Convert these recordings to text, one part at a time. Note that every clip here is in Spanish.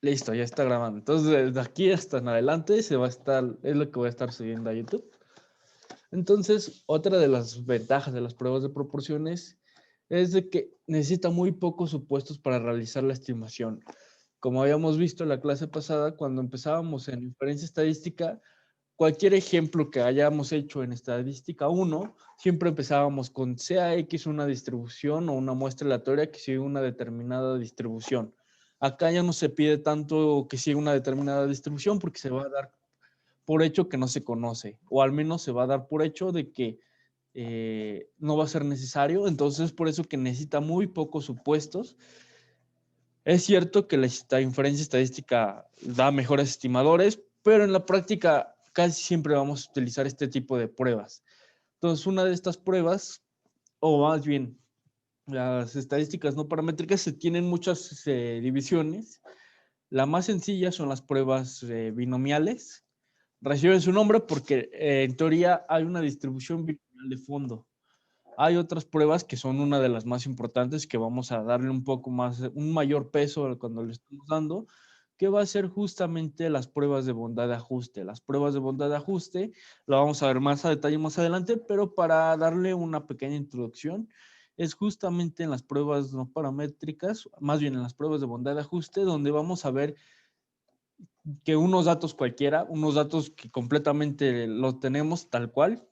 Listo, ya está grabando. Entonces, desde aquí hasta en adelante se va a estar, es lo que voy a estar subiendo a YouTube. Entonces, otra de las ventajas de las pruebas de proporciones es de que necesita muy pocos supuestos para realizar la estimación. Como habíamos visto en la clase pasada, cuando empezábamos en inferencia estadística, cualquier ejemplo que hayamos hecho en estadística 1, siempre empezábamos con sea X una distribución o una muestra aleatoria que sigue una determinada distribución. Acá ya no se pide tanto que siga una determinada distribución porque se va a dar por hecho que no se conoce, o al menos se va a dar por hecho de que no va a ser necesario. Entonces, por eso que necesita muy pocos supuestos. Es cierto que la inferencia estadística da mejores estimadores, pero en la práctica casi siempre vamos a utilizar este tipo de pruebas. Entonces, una de estas pruebas, o más bien, las estadísticas no paramétricas se tienen muchas divisiones. La más sencilla son las pruebas binomiales. Reciben su nombre porque en teoría hay una distribución binomial de fondo. Hay otras pruebas que son una de las más importantes que vamos a darle un poco más, un mayor peso cuando le estamos dando, que va a ser justamente las pruebas de bondad de ajuste. Las pruebas de bondad de ajuste lo vamos a ver más a detalle más adelante, pero para darle una pequeña introducción, es justamente en las pruebas no paramétricas, más bien en las pruebas de bondad de ajuste, donde vamos a ver que unos datos cualquiera, unos datos que completamente los tenemos tal cual,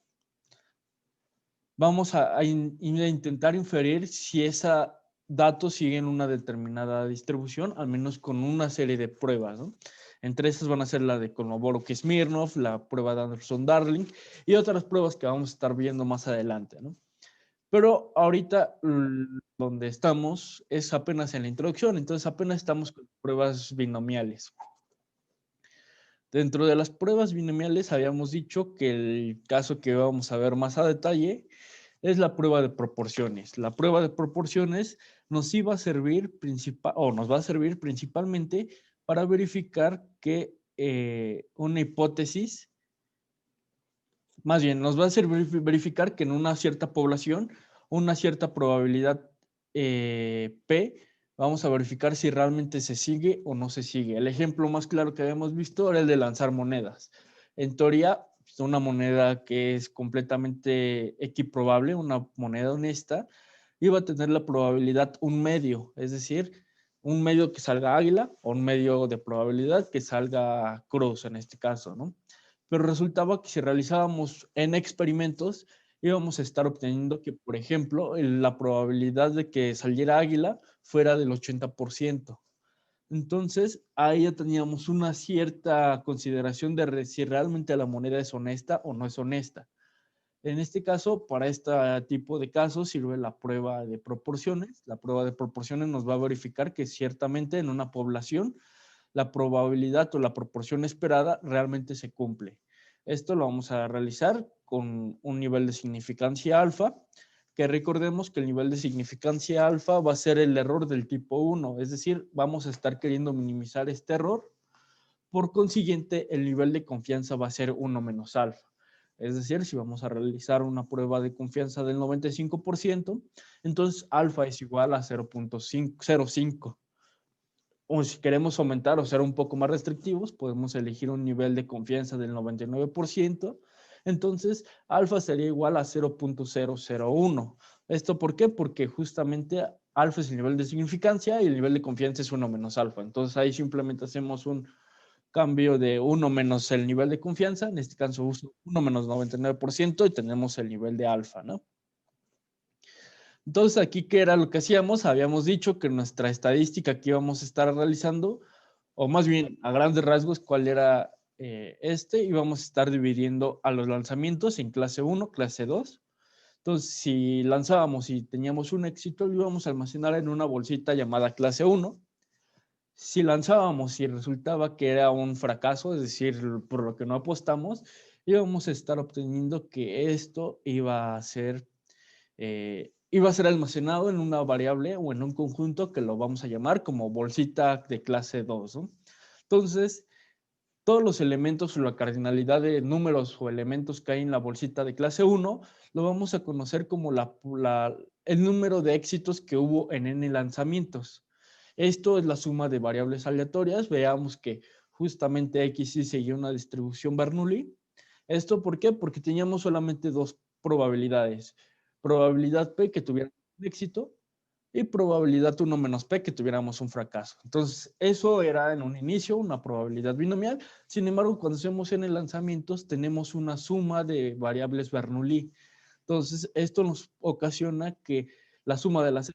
vamos a intentar inferir si ese dato sigue en una determinada distribución, al menos con una serie de pruebas, ¿no? Entre esas van a ser la de Kolmogorov-Smirnov, la prueba de Anderson-Darling y otras pruebas que vamos a estar viendo más adelante, ¿no? Pero ahorita donde estamos es apenas en la introducción, entonces apenas estamos con pruebas binomiales. Dentro de las pruebas binomiales habíamos dicho que el caso que vamos a ver más a detalle es la prueba de proporciones. La prueba de proporciones nos iba a servir nos va a servir principalmente para verificar que una hipótesis, más bien nos va a servir verificar que en una cierta población, una cierta probabilidad P, vamos a verificar si realmente se sigue o no se sigue. El ejemplo más claro que habíamos visto era el de lanzar monedas. En teoría, una moneda que es completamente equiprobable, una moneda honesta, iba a tener la probabilidad un medio, es decir, un medio que salga águila o un medio de probabilidad que salga cruz en este caso, ¿no? Pero resultaba que si realizábamos n experimentos, íbamos a estar obteniendo que, por ejemplo, la probabilidad de que saliera águila fuera del 80%. Entonces, ahí ya teníamos una cierta consideración de si realmente la moneda es honesta o no es honesta. En este caso, para este tipo de casos sirve la prueba de proporciones. La prueba de proporciones nos va a verificar que ciertamente en una población la probabilidad o la proporción esperada realmente se cumple. Esto lo vamos a realizar con un nivel de significancia alfa, que recordemos que el nivel de significancia alfa va a ser el error del tipo 1, es decir, vamos a estar queriendo minimizar este error. Por consiguiente, el nivel de confianza va a ser 1 menos alfa. Es decir, si vamos a realizar una prueba de confianza del 95%, entonces alfa es igual a 0.05. O si queremos aumentar o ser un poco más restrictivos, podemos elegir un nivel de confianza del 99%. Entonces, alfa sería igual a 0.001. ¿Esto por qué? Porque justamente alfa es el nivel de significancia y el nivel de confianza es 1 menos alfa. Entonces, ahí simplemente hacemos un cambio de 1 menos el nivel de confianza, en este caso uso 1 menos 99% y tenemos el nivel de alfa, ¿no? Entonces, aquí, ¿qué era lo que hacíamos? Habíamos dicho que nuestra estadística que íbamos a estar realizando, o más bien a grandes rasgos, cuál era íbamos a estar dividiendo a los lanzamientos en clase 1, clase 2. Entonces, si lanzábamos y teníamos un éxito, lo íbamos a almacenar en una bolsita llamada clase 1. Si lanzábamos y resultaba que era un fracaso, es decir, por lo que no apostamos, íbamos a estar obteniendo que esto iba a ser almacenado en una variable o en un conjunto que lo vamos a llamar como bolsita de clase 2, ¿no? Entonces, todos los elementos o la cardinalidad de números o elementos que hay en la bolsita de clase 1 lo vamos a conocer como el número de éxitos que hubo en n lanzamientos. Esto es la suma de variables aleatorias. Veamos que justamente X y seguía una distribución Bernoulli. ¿Esto por qué? Porque teníamos solamente dos probabilidades. Probabilidad P que tuviera un éxito y probabilidad 1 menos P que tuviéramos un fracaso. Entonces, eso era en un inicio una probabilidad binomial. Sin embargo, cuando hacemos en el lanzamientos, tenemos una suma de variables Bernoulli. Entonces, esto nos ocasiona que la suma de las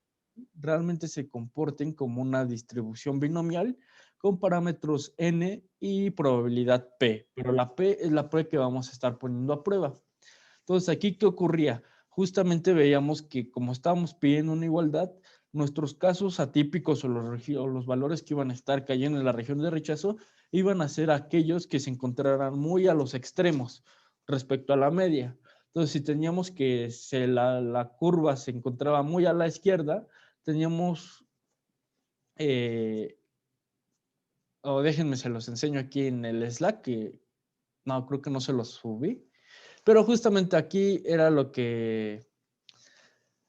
realmente se comporten como una distribución binomial con parámetros n y probabilidad p, pero la p es la p que vamos a estar poniendo a prueba. Entonces, aquí, ¿qué ocurría? Justamente veíamos que como estábamos pidiendo una igualdad, nuestros casos atípicos o los valores que iban a estar cayendo en la región de rechazo iban a ser aquellos que se encontraran muy a los extremos respecto a la media. Entonces, si teníamos que la curva se encontraba muy a la izquierda, teníamos, o déjenme se los enseño aquí en el Slack, que no, creo que no se los subí, pero justamente aquí era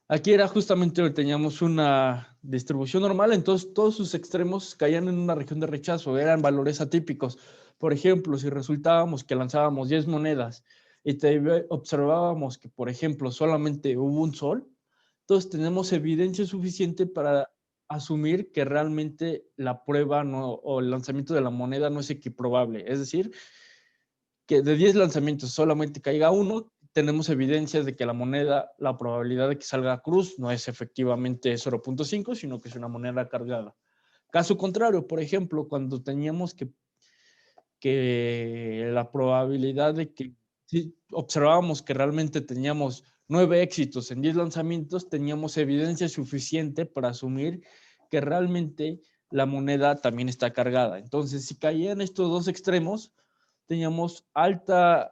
aquí era justamente teníamos una distribución normal, entonces todos sus extremos caían en una región de rechazo, eran valores atípicos. Por ejemplo, si resultábamos que lanzábamos 10 monedas y observábamos que, por ejemplo, solamente hubo un sol, entonces tenemos evidencia suficiente para asumir que realmente la prueba no, o el lanzamiento de la moneda no es equiprobable. Es decir, que de 10 lanzamientos solamente caiga uno, tenemos evidencias de que la moneda, la probabilidad de que salga cruz no es efectivamente 0.5, sino que es una moneda cargada. Caso contrario, por ejemplo, cuando teníamos que la probabilidad de que si observábamos que realmente teníamos 9 éxitos en 10 lanzamientos, teníamos evidencia suficiente para asumir que realmente la moneda también está cargada. Entonces, si caían estos dos extremos, teníamos alto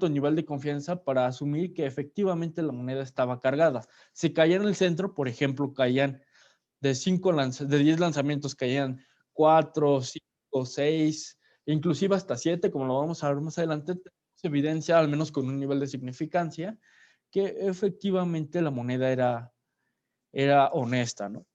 nivel de confianza para asumir que efectivamente la moneda estaba cargada. Si caía en el centro, por ejemplo, caían de 10 lanzamientos, caían 4, 5, 6, inclusive hasta 7, como lo vamos a ver más adelante, tenemos evidencia, al menos con un nivel de significancia, que efectivamente la moneda era honesta, ¿no?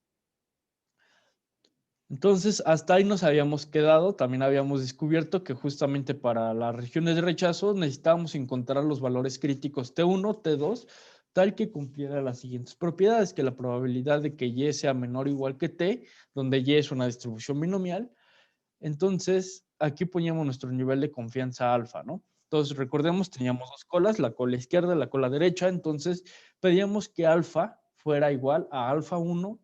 Entonces, hasta ahí nos habíamos quedado. También habíamos descubierto que justamente para las regiones de rechazo necesitábamos encontrar los valores críticos T1, T2, tal que cumpliera las siguientes propiedades, que la probabilidad de que Y sea menor o igual que T, donde Y es una distribución binomial. Entonces, aquí poníamos nuestro nivel de confianza alfa, ¿no? Entonces, recordemos, teníamos dos colas, la cola izquierda y la cola derecha. Entonces, pedíamos que alfa fuera igual a alfa 1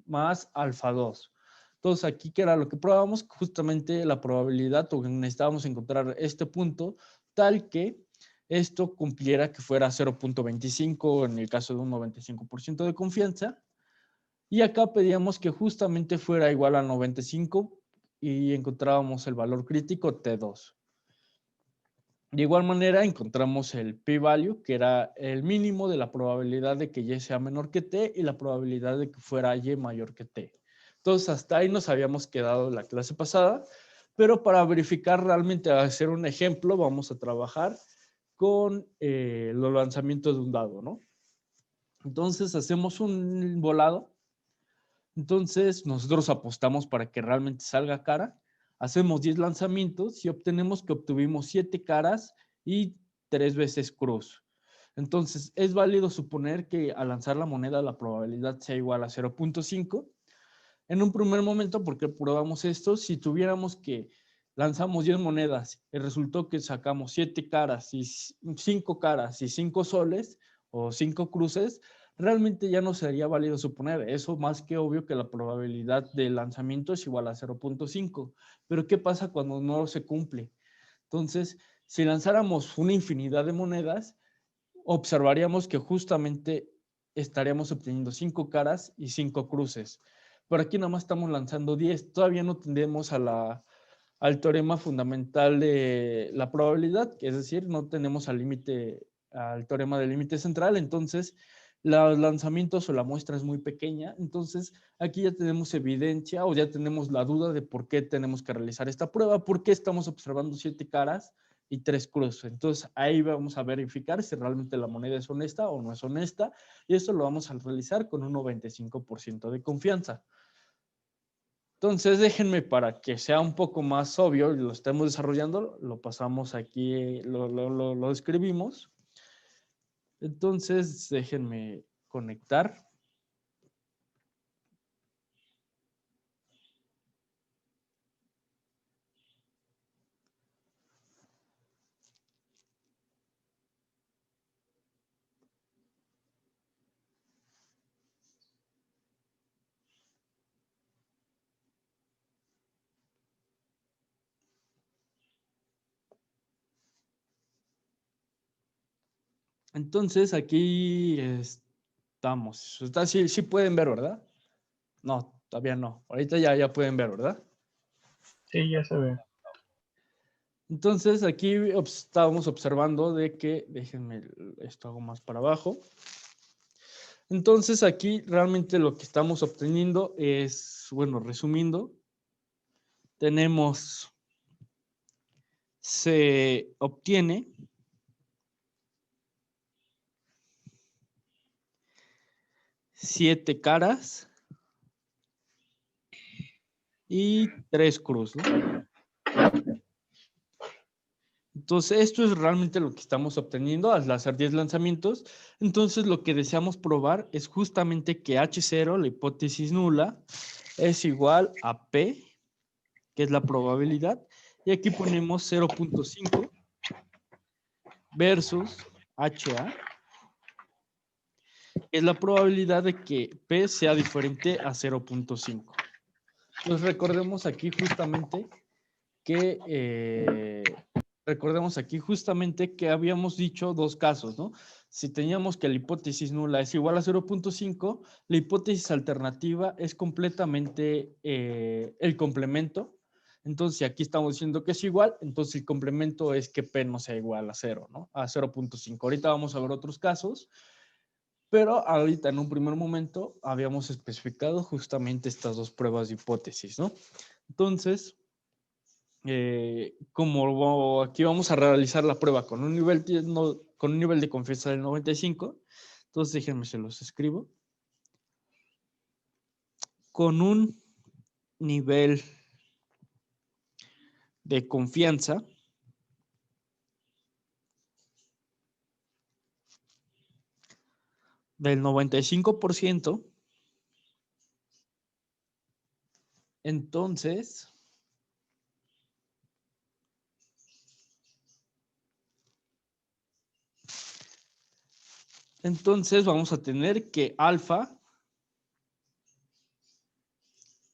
más alfa 2. Entonces, aquí, ¿qué era lo que probábamos? Justamente la probabilidad, o necesitábamos encontrar este punto tal que esto cumpliera que fuera 0.25 en el caso de un 95% de confianza. Y acá pedíamos que justamente fuera igual a 95 y encontrábamos el valor crítico T2. De igual manera, encontramos el p-value, que era el mínimo de la probabilidad de que Y sea menor que T y la probabilidad de que fuera Y mayor que T. Entonces, hasta ahí nos habíamos quedado la clase pasada, pero para verificar realmente, hacer un ejemplo, vamos a trabajar con los lanzamientos de un dado, ¿no? Entonces, hacemos un volado. Entonces, nosotros apostamos para que realmente salga cara. Hacemos 10 lanzamientos y obtenemos que obtuvimos 7 caras y 3 veces cruz. Entonces, es válido suponer que al lanzar la moneda la probabilidad sea igual a 0.5. En un primer momento, porque probamos esto, si tuviéramos que lanzamos 10 monedas y resultó que sacamos 7 caras y 5 caras y 5 soles o 5 cruces, realmente ya no sería válido suponer. Eso más que obvio que la probabilidad de lanzamiento es igual a 0.5. Pero ¿qué pasa cuando no se cumple? Entonces, si lanzáramos una infinidad de monedas, observaríamos que justamente estaríamos obteniendo 5 caras y 5 cruces. Pero aquí nada más estamos lanzando 10. Todavía no tendremos al teorema fundamental de la probabilidad, que es decir, no tenemos al teorema del límite central. Entonces, los lanzamientos o la muestra es muy pequeña. Entonces, aquí ya tenemos evidencia o ya tenemos la duda de por qué tenemos que realizar esta prueba, por qué estamos observando 7 caras y 3 cruz. Entonces ahí vamos a verificar si realmente la moneda es honesta o no es honesta, y esto lo vamos a realizar con un 95% de confianza. Entonces déjenme, para que sea un poco más obvio y lo estemos desarrollando, lo pasamos aquí, lo escribimos. Entonces déjenme conectar. Entonces aquí estamos. Sí pueden ver, ¿verdad? No, todavía no. Ahorita ya pueden ver, ¿verdad? Sí, ya se ve. Entonces aquí estábamos observando de que, déjenme, esto hago más para abajo. Entonces aquí realmente lo que estamos obteniendo es, bueno, resumiendo, se obtiene siete caras y 3 cruz, ¿no? Entonces, esto es realmente lo que estamos obteniendo al hacer 10 lanzamientos. Entonces, lo que deseamos probar es justamente que H0, la hipótesis nula, es igual a P, que es la probabilidad, y aquí ponemos 0.5 versus HA, que es la probabilidad de que P sea diferente a 0.5. Entonces, recordemos aquí justamente que habíamos dicho dos casos, ¿no? Si teníamos que la hipótesis nula es igual a 0.5, la hipótesis alternativa es completamente el complemento. Entonces, si aquí estamos diciendo que es igual, entonces el complemento es que P no sea igual a 0, ¿no? A 0.5. Ahorita vamos a ver otros casos, pero ahorita en un primer momento habíamos especificado justamente estas dos pruebas de hipótesis, ¿no? Entonces, como aquí vamos a realizar la prueba con un nivel de confianza del 95, entonces déjenme se los escribo. Con un nivel de confianza del 95%, entonces vamos a tener que alfa,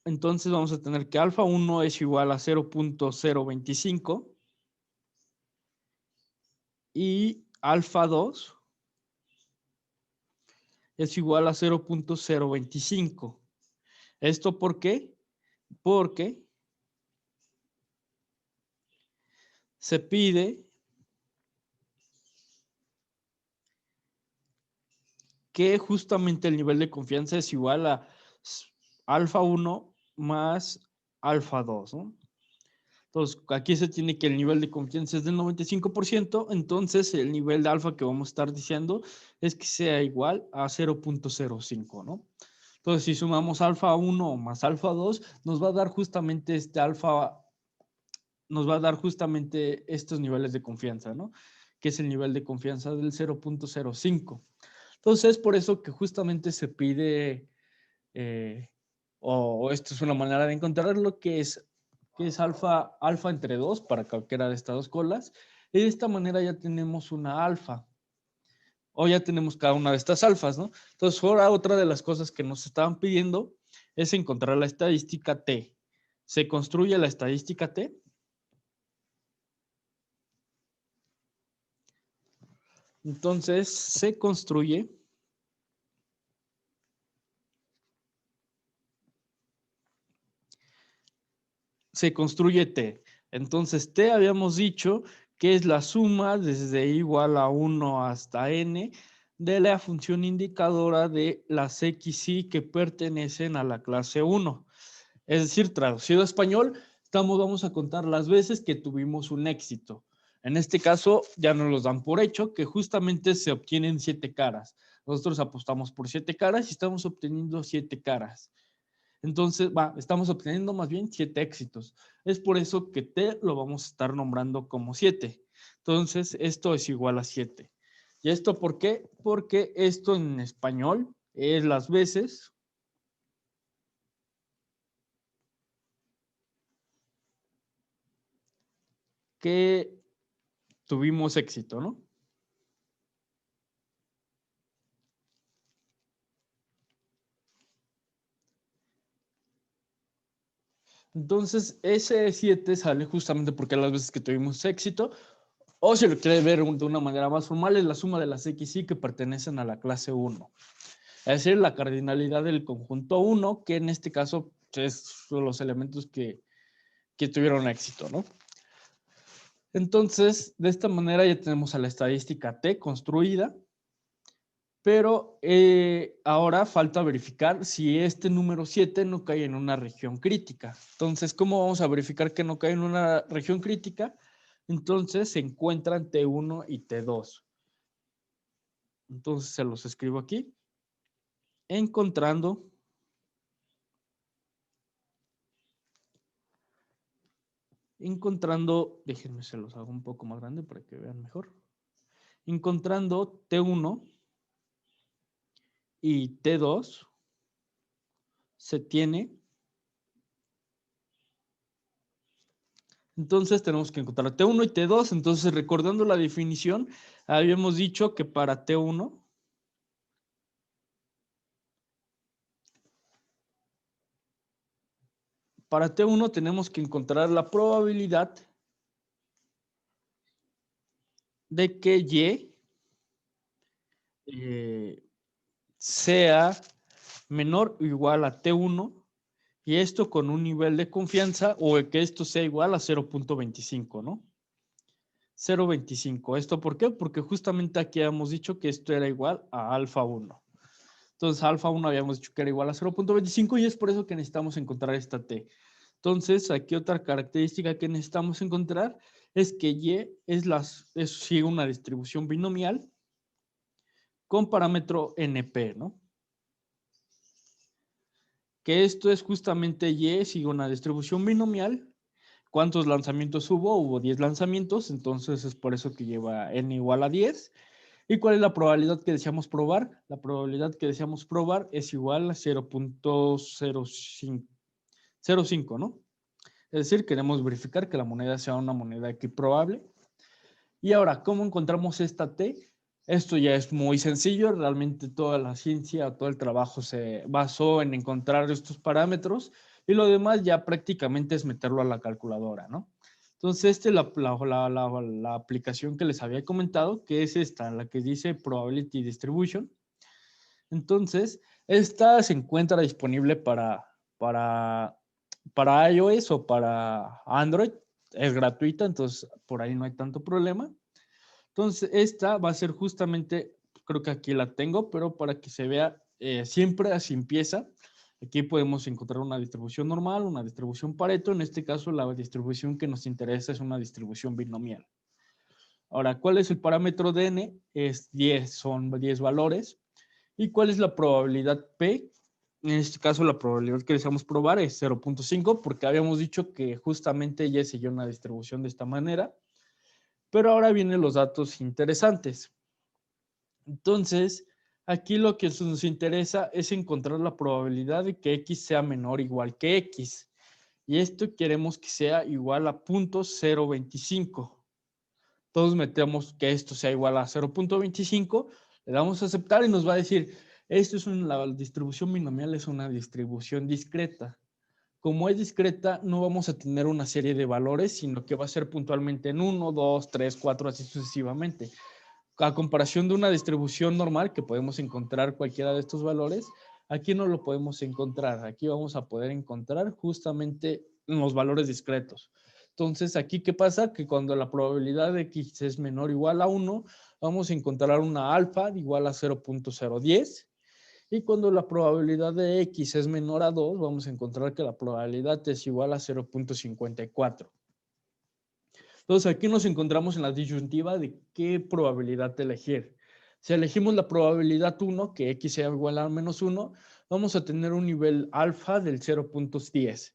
alfa 1 es igual a 0.025 y alfa 2 es igual a 0.025. ¿Esto por qué? Porque se pide que justamente el nivel de confianza es igual a alfa 1 más alfa 2, ¿no? Entonces, aquí se tiene que el nivel de confianza es del 95%, entonces el nivel de alfa que vamos a estar diciendo es que sea igual a 0.05, ¿no? Entonces, si sumamos alfa 1 más alfa 2, nos va a dar justamente estos niveles de confianza, ¿no? Que es el nivel de confianza del 0.05. Entonces, por eso que justamente se pide, o esto es una manera de encontrarlo, que es alfa entre 2 para cualquiera de estas dos colas, y de esta manera ya tenemos una alfa, o ya tenemos cada una de estas alfas, ¿no? Entonces, ahora otra de las cosas que nos estaban pidiendo es encontrar la estadística T. Se construye la estadística T. Entonces, se construye T. Entonces, T habíamos dicho que es la suma desde igual a 1 hasta n de la función indicadora de las XY que pertenecen a la clase 1. Es decir, traducido a español, vamos a contar las veces que tuvimos un éxito. En este caso, ya nos los dan por hecho que justamente se obtienen 7 caras. Nosotros apostamos por 7 caras y estamos obteniendo 7 caras. Entonces, estamos obteniendo más bien 7 éxitos. Es por eso que T lo vamos a estar nombrando como 7. Entonces, esto es igual a 7. ¿Y esto por qué? Porque esto en español es las veces que tuvimos éxito, ¿no? Entonces, ese 7 sale justamente porque las veces que tuvimos éxito, o si lo quiere ver de una manera más formal, es la suma de las XY que pertenecen a la clase 1. Es decir, la cardinalidad del conjunto 1, que en este caso son los elementos que tuvieron éxito, ¿no? Entonces, de esta manera ya tenemos a la estadística T construida, pero ahora falta verificar si este número 7 no cae en una región crítica. Entonces, ¿cómo vamos a verificar que no cae en una región crítica? Entonces, se encuentran T1 y T2. Entonces, se los escribo aquí. Encontrando déjenme se los hago un poco más grande para que vean mejor. Encontrando T1 y T2 se tiene. Entonces tenemos que encontrar T1 y T2. Entonces, recordando la definición, habíamos dicho que para T1 tenemos que encontrar la probabilidad de que Y sea menor o igual a T1 y esto con un nivel de confianza o que esto sea igual a 0.25, ¿no? 0.25. ¿Esto por qué? Porque justamente aquí habíamos dicho que esto era igual a alfa 1. Entonces, alfa 1 habíamos dicho que era igual a 0.25 y es por eso que necesitamos encontrar esta T. Entonces, aquí otra característica que necesitamos encontrar es que Y sigue una distribución binomial con parámetro NP, ¿no? Que esto es justamente Y sigue una distribución binomial. ¿Cuántos lanzamientos hubo? Hubo 10 lanzamientos, entonces es por eso que lleva N igual a 10. ¿Y cuál es la probabilidad que deseamos probar? La probabilidad que deseamos probar es igual a 0.05, ¿no? Es decir, queremos verificar que la moneda sea una moneda equiprobable. Y ahora, ¿cómo encontramos esta T? Esto ya es muy sencillo. Realmente toda la ciencia, todo el trabajo se basó en encontrar estos parámetros y lo demás ya prácticamente es meterlo a la calculadora, ¿no? Entonces, esta es la aplicación que les había comentado, que es esta, la que dice Probability Distribution. Entonces, esta se encuentra disponible para iOS o para Android. Es gratuita, entonces por ahí no hay tanto problema. Entonces, esta va a ser justamente, creo que aquí la tengo, pero para que se vea siempre así empieza. Aquí podemos encontrar una distribución normal, una distribución Pareto. En este caso, la distribución que nos interesa es una distribución binomial. Ahora, ¿cuál es el parámetro de n? Es 10, son 10 valores. ¿Y cuál es la probabilidad P? En este caso, la probabilidad que deseamos probar es 0.5, porque habíamos dicho que justamente ya seguía una distribución de esta manera. Pero ahora vienen los datos interesantes. Entonces, aquí lo que nos interesa es encontrar la probabilidad de que X sea menor o igual que X. Y esto queremos que sea igual a 0.025. Entonces metemos que esto sea igual a 0.25, le damos a aceptar y nos va a decir, la distribución binomial es una distribución discreta. Como es discreta, no vamos a tener una serie de valores, sino que va a ser puntualmente en 1, 2, 3, 4, así sucesivamente. A comparación de una distribución normal, que podemos encontrar cualquiera de estos valores, aquí no lo podemos encontrar. Aquí vamos a poder encontrar justamente los valores discretos. Entonces, aquí, ¿qué pasa? Que cuando la probabilidad de X es menor o igual a 1, vamos a encontrar una alfa igual a 0.010. Y cuando la probabilidad de X es menor a 2, vamos a encontrar que la probabilidad es igual a 0.54. Entonces aquí nos encontramos en la disyuntiva de qué probabilidad de elegir. Si elegimos la probabilidad 1, que x sea igual a menos 1, vamos a tener un nivel alfa del 0.10.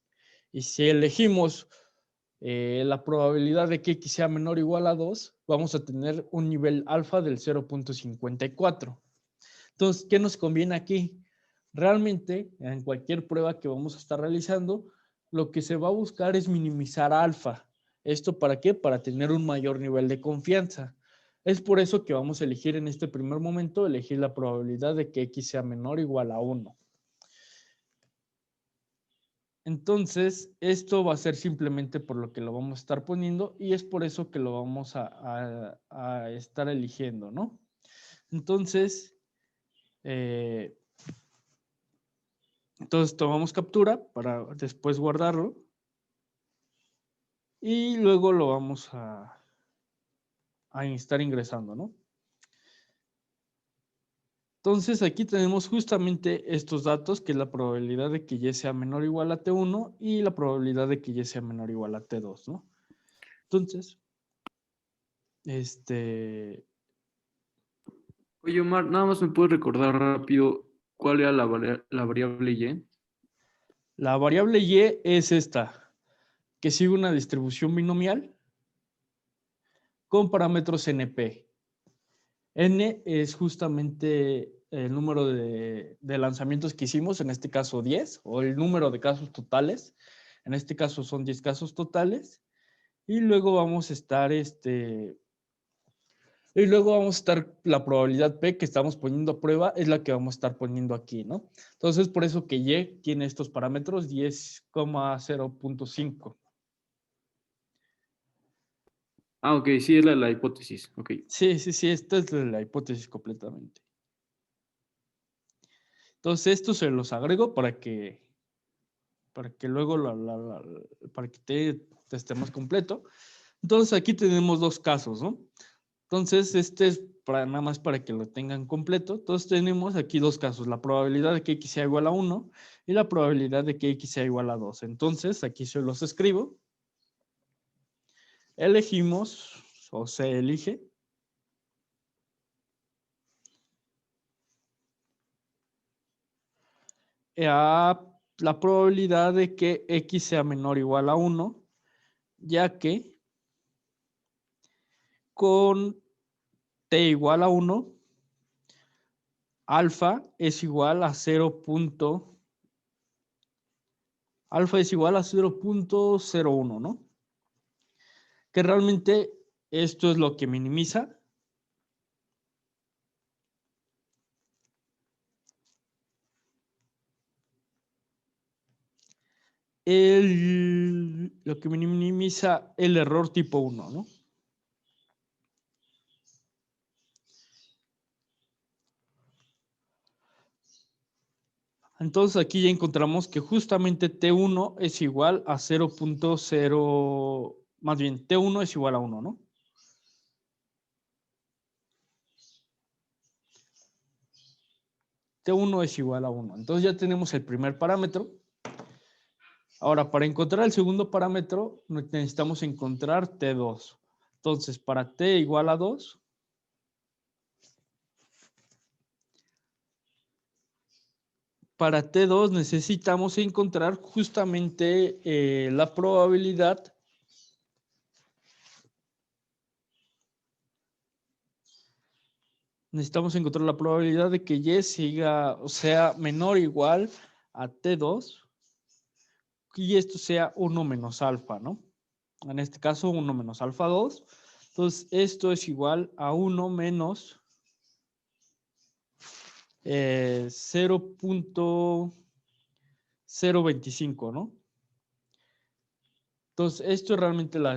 Y si elegimos la probabilidad de que x sea menor o igual a 2, vamos a tener un nivel alfa del 0.54. Entonces, ¿qué nos conviene aquí? Realmente, en cualquier prueba que vamos a estar realizando, lo que se va a buscar es minimizar alfa. ¿Esto para qué? Para tener un mayor nivel de confianza. Es por eso que vamos a elegir en este primer momento, elegir la probabilidad de que x sea menor o igual a 1. Entonces, esto va a ser simplemente por lo que lo vamos a estar poniendo y es por eso que lo vamos a estar eligiendo, ¿no? Entonces, tomamos captura para después guardarlo y luego lo vamos a estar ingresando, ¿no? Entonces aquí tenemos justamente estos datos, que es la probabilidad de que y sea menor o igual a T1 y la probabilidad de que y sea menor o igual a T2, ¿no? Entonces, Oye, Omar, nada más me puedes recordar rápido cuál era la variable Y. la variable y es esta, que sigue una distribución binomial con parámetros NP. N es justamente el número de lanzamientos que hicimos, en este caso 10, o el número de casos totales. En este caso son 10 casos totales. Y luego vamos a estar la probabilidad P que estamos poniendo a prueba es la que vamos a estar poniendo aquí, ¿no? Entonces, por eso que Y tiene estos parámetros 10,0.5. Ah, ok, sí, es la hipótesis. Ok. Sí, esta es la hipótesis completamente. Entonces, esto se los agrego para que luego para que te esté más completo. Entonces, aquí tenemos dos casos, ¿no? Entonces, este es nada más para que lo tengan completo. Entonces, tenemos aquí dos casos, la probabilidad de que x sea igual a 1 y la probabilidad de que x sea igual a 2. Entonces, aquí se los escribo. Elegimos, o se elige, a la probabilidad de que x sea menor o igual a 1, ya que con t igual a 1, alfa es igual a 0.01, ¿no? Que realmente esto es lo que minimiza. Lo que minimiza el error tipo 1, ¿no? Entonces aquí ya encontramos que justamente T1 es igual a 0.0, más bien T1 es igual a 1, ¿no? T1 es igual a 1. Entonces ya tenemos el primer parámetro. Ahora, para encontrar el segundo parámetro, necesitamos encontrar T2. Entonces, para T igual a 2, para T2 necesitamos encontrar justamente la probabilidad de que Y siga, o sea, menor o igual a T2 y esto sea 1 menos alfa, ¿no? En este caso, 1 menos alfa 2. Entonces, esto es igual a 1 menos 0.025, ¿no? Entonces, esto es realmente la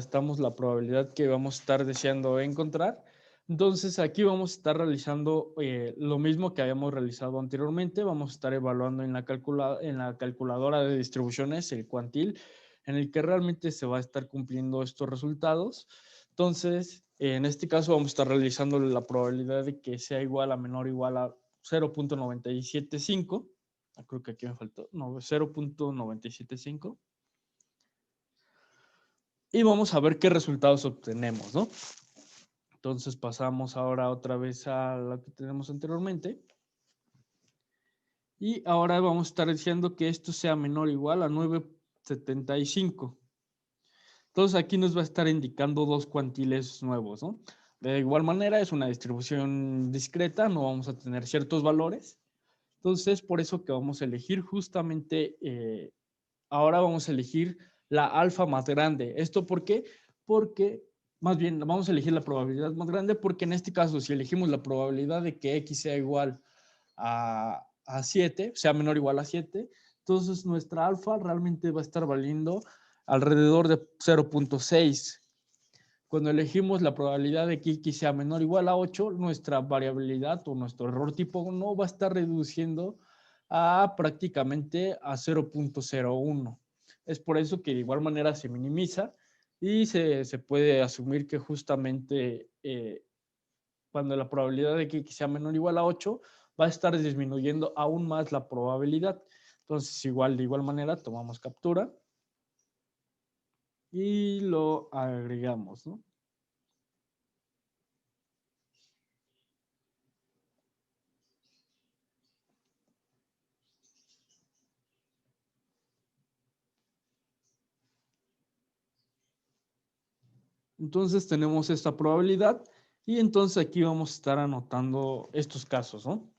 probabilidad que vamos a estar deseando encontrar. Entonces, aquí vamos a estar realizando lo mismo que habíamos realizado anteriormente. Vamos a estar evaluando en la calculadora de distribuciones, el cuantil, en el que realmente se va a estar cumpliendo estos resultados. Entonces, en este caso vamos a estar realizando la probabilidad de que sea igual a menor o igual a 0.975. Creo que aquí me faltó. No, 0.975. y vamos a ver qué resultados obtenemos, ¿no? Entonces pasamos ahora otra vez a lo que tenemos anteriormente. Y ahora vamos a estar diciendo que esto sea menor o igual a 9,75. Entonces aquí nos va a estar indicando dos cuantiles nuevos, ¿no? De igual manera es una distribución discreta, no vamos a tener ciertos valores. Entonces por eso que vamos a elegir justamente, ahora vamos a elegir la alfa más grande. ¿Esto por qué? Porque, más bien, vamos a elegir la probabilidad más grande porque en este caso, si elegimos la probabilidad de que x sea igual a 7, sea menor o igual a 7, entonces nuestra alfa realmente va a estar valiendo alrededor de 0,6. Cuando elegimos la probabilidad de que x sea menor o igual a 8, nuestra variabilidad o nuestro error tipo 1 va a estar reduciendo a prácticamente a 0,01. Es por eso que de igual manera se minimiza y se puede asumir que justamente cuando la probabilidad de que x sea menor o igual a 8 va a estar disminuyendo aún más la probabilidad. Entonces, de igual manera, tomamos captura y lo agregamos, ¿no? Entonces tenemos esta probabilidad y entonces aquí vamos a estar anotando estos casos, ¿no?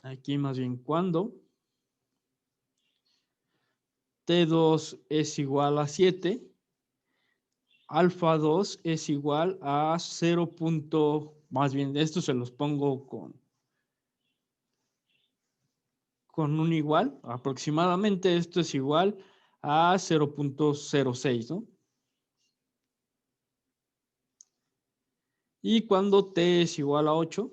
Aquí más bien cuando T2 es igual a 7, alfa 2 es igual a 0. Más bien, esto se los pongo con un igual. Aproximadamente esto es igual a 0,06, ¿no? Y cuando T es igual a 8,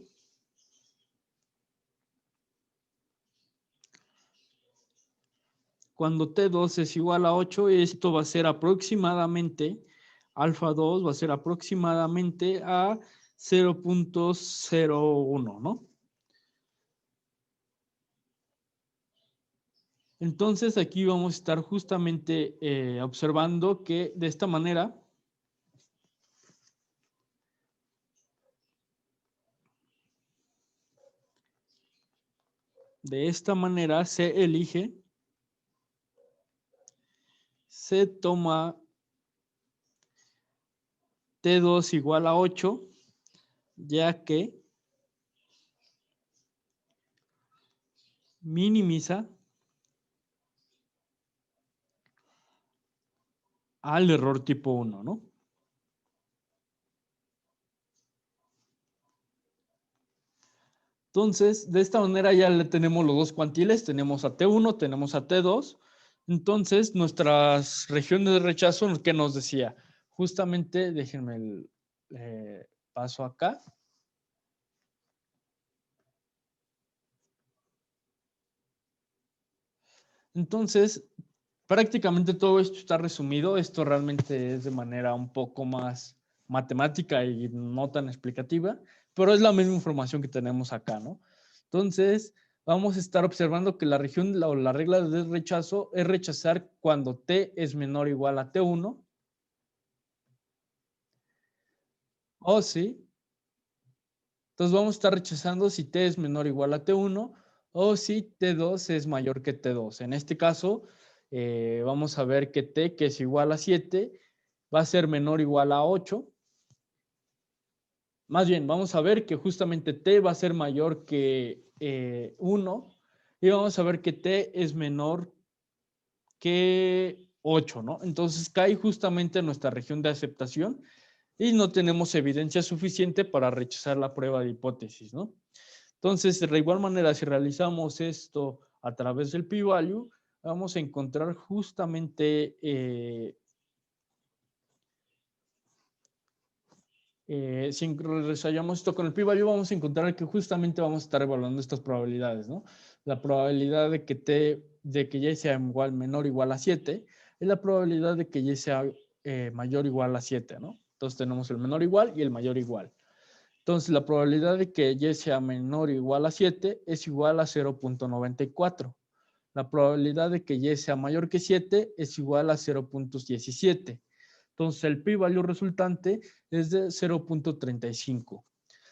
cuando T2 es igual a 8, esto va a ser aproximadamente, alfa 2 va a ser aproximadamente a 0,01, ¿no? Entonces aquí vamos a estar justamente observando que de esta manera se elige, se toma T2 igual a 8, ya que minimiza al error tipo 1, ¿no? Entonces, de esta manera ya le tenemos los dos cuantiles, tenemos a T1, tenemos a T2. Entonces, nuestras regiones de rechazo, ¿qué nos decía? Justamente, déjenme el paso acá. Entonces, prácticamente todo esto está resumido. Esto realmente es de manera un poco más matemática y no tan explicativa, pero es la misma información que tenemos acá, ¿no? Entonces, vamos a estar observando que la región o la regla de rechazo es rechazar cuando T es menor o igual a T1. O sí. Entonces, vamos a estar rechazando si T es menor o igual a T1 o si T2 es mayor que T2. En este caso, vamos a ver que T, que es igual a 7, va a ser menor o igual a 8. Más bien, vamos a ver que justamente T va a ser mayor que 1 y vamos a ver que T es menor que 8, ¿no? Entonces cae justamente en nuestra región de aceptación y no tenemos evidencia suficiente para rechazar la prueba de hipótesis, ¿no? Entonces, de igual manera, si realizamos esto a través del p-value, vamos a encontrar justamente si realizamos esto con el p-value, vamos a encontrar que justamente vamos a estar evaluando estas probabilidades, ¿no? La probabilidad de que y sea igual, menor o igual a 7, es la probabilidad de que y sea mayor o igual a 7, ¿no? Entonces tenemos el menor igual y el mayor igual. Entonces la probabilidad de que y sea menor o igual a 7 es igual a 0,94. La probabilidad de que Y sea mayor que 7 es igual a 0.17. Entonces, el p-value resultante es de 0.35.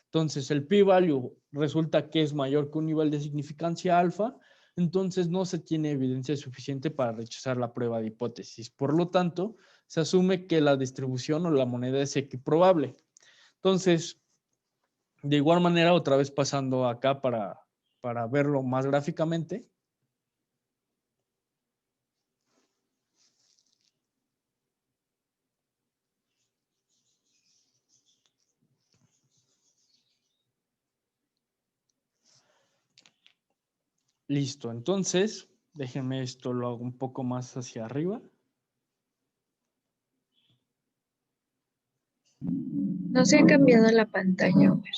Entonces, el p-value resulta que es mayor que un nivel de significancia alfa, entonces no se tiene evidencia suficiente para rechazar la prueba de hipótesis. Por lo tanto, se asume que la distribución o la moneda es equiprobable. Entonces, de igual manera, otra vez pasando acá para verlo más gráficamente. Listo, entonces, déjenme esto lo hago un poco más hacia arriba. No se ha cambiado la pantalla, Omar.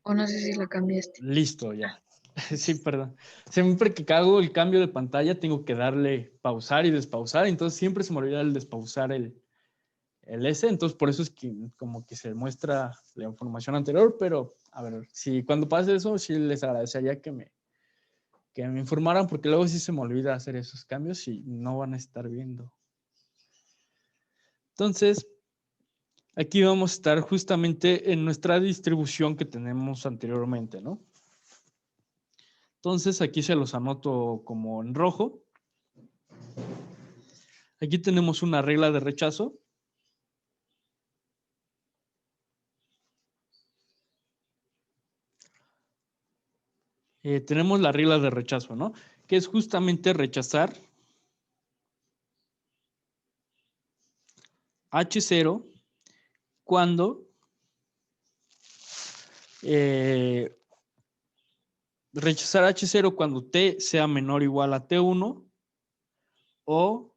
O no sé si la cambiaste. Listo, ya. Sí, perdón. Siempre que hago el cambio de pantalla tengo que darle pausar y despausar, entonces siempre se me olvida el despausar el S, entonces por eso es que como que se muestra la información anterior, pero a ver, si cuando pase eso, sí les agradecería que me informaran, porque luego sí se me olvida hacer esos cambios y no van a estar viendo. Entonces, aquí vamos a estar justamente en nuestra distribución que tenemos anteriormente, ¿no? Entonces, aquí se los anoto como en rojo. Aquí tenemos una regla de rechazo. Tenemos la regla de rechazo, ¿no? Que es justamente rechazar H0 cuando rechazar H0 cuando T sea menor o igual a T1 o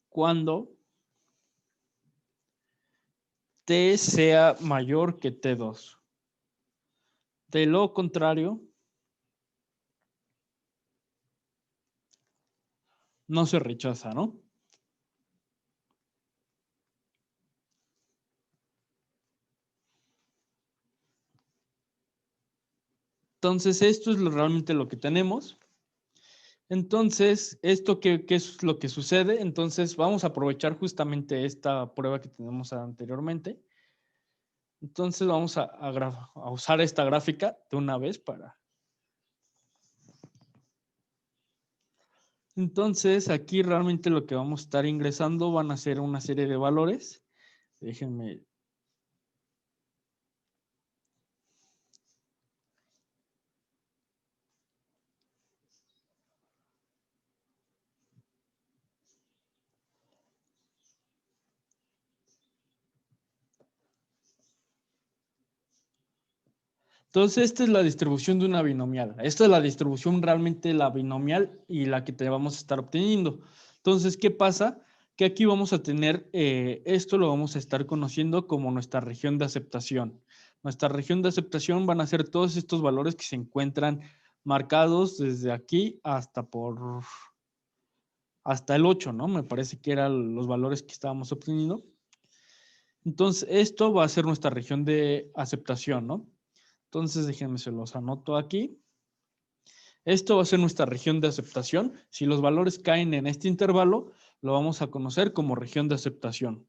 cuando T sea mayor que T2. De lo contrario, no se rechaza, ¿no? Entonces, esto es realmente lo que tenemos. Entonces, ¿esto qué es lo que sucede? Entonces, vamos a aprovechar justamente esta prueba que tenemos anteriormente. Entonces, vamos a usar esta gráfica de una vez para... Entonces, aquí realmente lo que vamos a estar ingresando van a ser una serie de valores. Déjenme... Entonces, esta es la distribución de una binomial. Esta es la distribución realmente la binomial y la que te vamos a estar obteniendo. Entonces, ¿qué pasa? Que aquí vamos a tener, esto lo vamos a estar conociendo como nuestra región de aceptación. Nuestra región de aceptación van a ser todos estos valores que se encuentran marcados desde aquí hasta el 8, ¿no? Me parece que eran los valores que estábamos obteniendo. Entonces, esto va a ser nuestra región de aceptación, ¿no? Entonces, déjenme, se los anoto aquí. Esto va a ser nuestra región de aceptación. Si los valores caen en este intervalo, lo vamos a conocer como región de aceptación.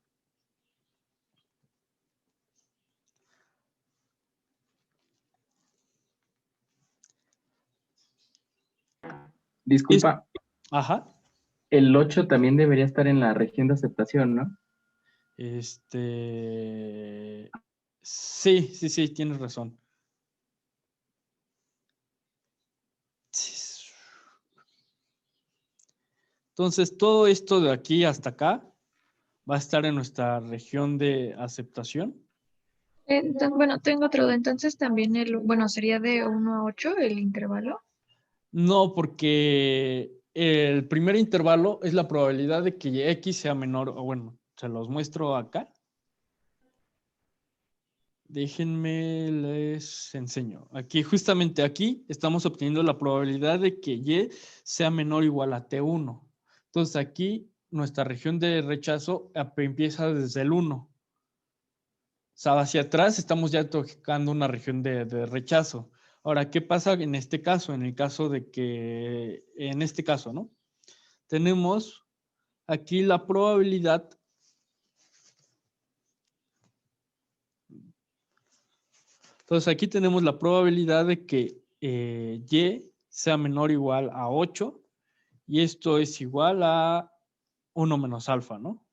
Disculpa, Ajá. el 8 también debería estar en la región de aceptación, ¿no? Sí, tienes razón. Entonces, todo esto de aquí hasta acá va a estar en nuestra región de aceptación. Entonces, bueno, tengo otro duda. Entonces también bueno, sería de 1 a 8 el intervalo. No, porque el primer intervalo es la probabilidad de que X sea menor, o bueno, se los muestro acá. Déjenme les enseño. Aquí, justamente aquí, estamos obteniendo la probabilidad de que Y sea menor o igual a T1. Entonces aquí, nuestra región de rechazo empieza desde el 1. O sea, hacia atrás estamos ya tocando una región de rechazo. Ahora, ¿qué pasa en este caso? En el caso de que, en este caso, ¿no? Tenemos aquí la probabilidad. Entonces, aquí tenemos la probabilidad de que y sea menor o igual a 8 y esto es igual a 1 menos alfa, ¿no?